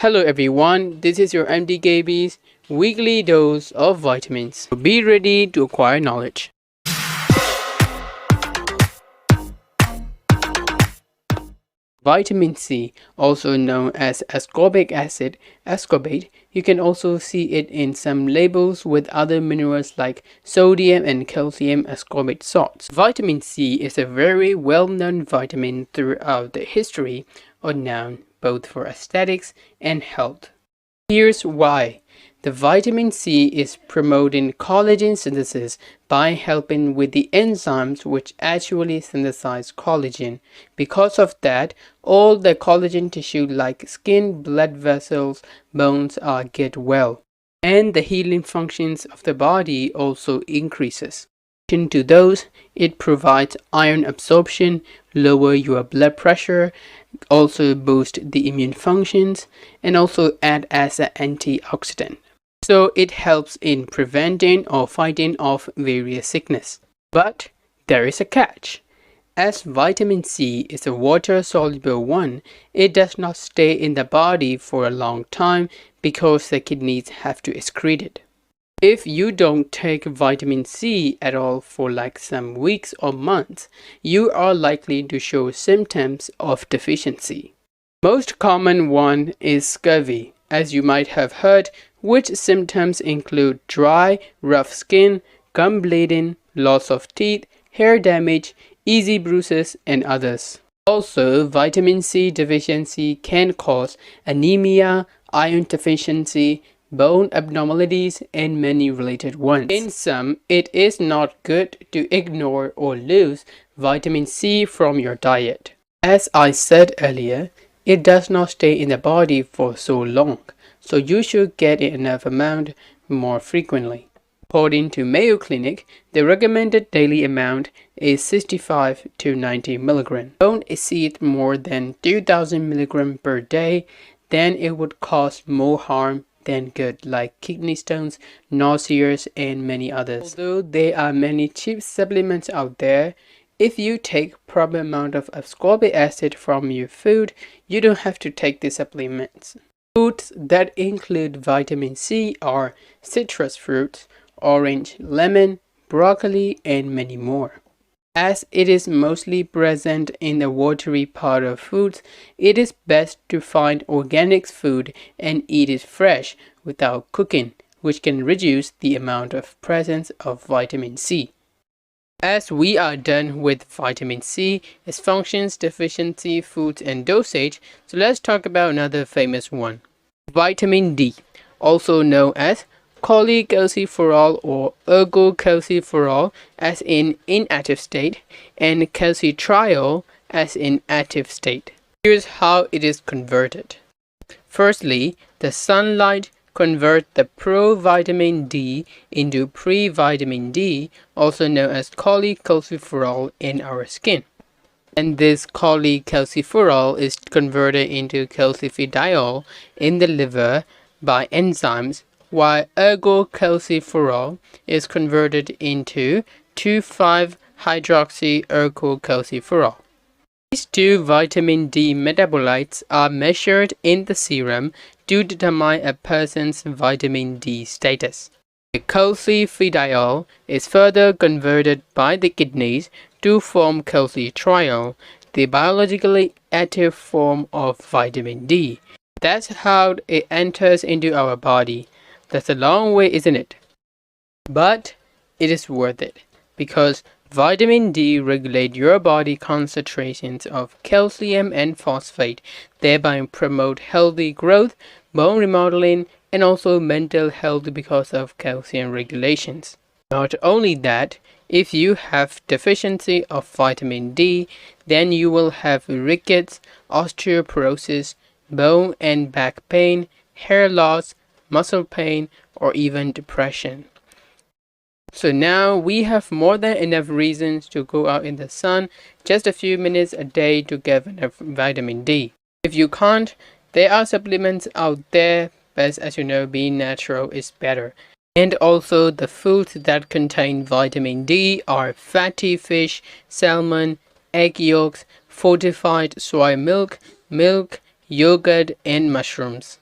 Hello everyone, this is your MDKB's weekly dose of vitamins. Be ready to acquire knowledge. Vitamin C, also known as ascorbic acid, ascorbate, you can also see it in some labels with other minerals like sodium and calcium ascorbate salts. Vitamin C is a very well-known vitamin throughout the history, known both for aesthetics and health. Here's why. The vitamin C is promoting collagen synthesis by helping with the enzymes which actually synthesize collagen. Because of that, all the collagen tissue like skin, blood vessels, bones get well. And the healing functions of the body also increases. To those, it provides iron absorption, lower your blood pressure, also boost the immune functions, and also act as an antioxidant. So it helps in preventing or fighting off various sickness. But there is a catch. As vitamin C is a water-soluble one, it does not stay in the body for a long time because the kidneys have to excrete it. If you don't take vitamin C at all for like some weeks or months, you are likely to show symptoms of deficiency. Most common one is scurvy, as you might have heard, which symptoms include dry, rough skin, gum bleeding, loss of teeth, hair damage, easy bruises, and others. Also, vitamin C deficiency can cause anemia, iron deficiency, bone abnormalities, and many related ones. In sum, it is not good to ignore or lose vitamin C from your diet. As I said earlier, it does not stay in the body for so long, so you should get enough amount more frequently. According to Mayo Clinic, the recommended daily amount is 65 to 90 mg. Don't exceed more than 2000 mg per day, then it would cause more harm than good, like kidney stones, nausea, and many others. Although there are many cheap supplements out there, if you take proper amount of ascorbic acid from your food, you don't have to take the supplements. Foods that include vitamin C are citrus fruits, orange, lemon, broccoli, and many more. As it is mostly present in the watery part of foods, it is best to find organic food and eat it fresh without cooking, which can reduce the amount of presence of vitamin C. As we are done with vitamin C, its functions, deficiency, foods, and dosage, so let's talk about another famous one. Vitamin D, also known as cholecalciferol or ergocalciferol as in inactive state and calcitriol as in active state. Here's how it is converted. Firstly, the sunlight converts the provitamin D into previtamin D, also known as cholecalciferol in our skin. And this cholecalciferol is converted into calcifidiol in the liver by enzymes, while ergocalciferol is converted into 2,5-hydroxy-ergocalciferol. These two vitamin D metabolites are measured in the serum to determine a person's vitamin D status. The calcifidiol is further converted by the kidneys to form calcitriol, the biologically active form of vitamin D. That's how it enters into our body. That's a long way, isn't it? But it is worth it because vitamin D regulates your body concentrations of calcium and phosphate, thereby promote healthy growth, bone remodeling, and also mental health because of calcium regulations. Not only that, if you have deficiency of vitamin D, then you will have rickets, osteoporosis, bone and back pain, hair loss, muscle pain, or even depression. So now we have more than enough reasons to go out in the sun just a few minutes a day to get enough vitamin D. If you can't, there are supplements out there, but as you know, being natural is better. And also the foods that contain vitamin D are fatty fish, salmon, egg yolks, fortified soy milk, yogurt, and mushrooms.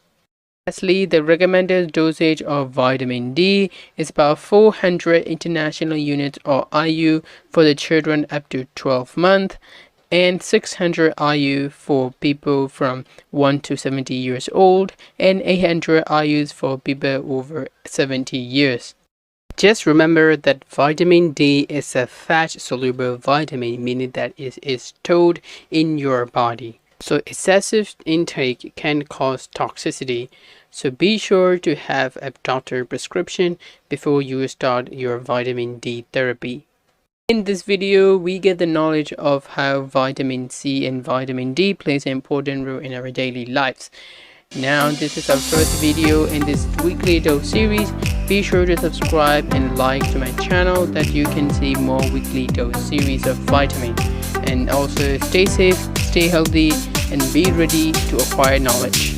Lastly, the recommended dosage of vitamin D is about 400 international units or IU for the children up to 12 months and 600 IU for people from 1 to 70 years old and 800 IUs for people over 70 years. Just remember that vitamin D is a fat-soluble vitamin, meaning that it is stored in your body. So excessive intake can cause toxicity. So be sure to have a doctor prescription before you start your vitamin D therapy. In this video, we get the knowledge of how vitamin C and vitamin D plays an important role in our daily lives. Now, this is our first video in this weekly dose series. Be sure to subscribe and like to my channel that you can see more weekly dose series of vitamin. And also stay safe, stay healthy, and be ready to acquire knowledge.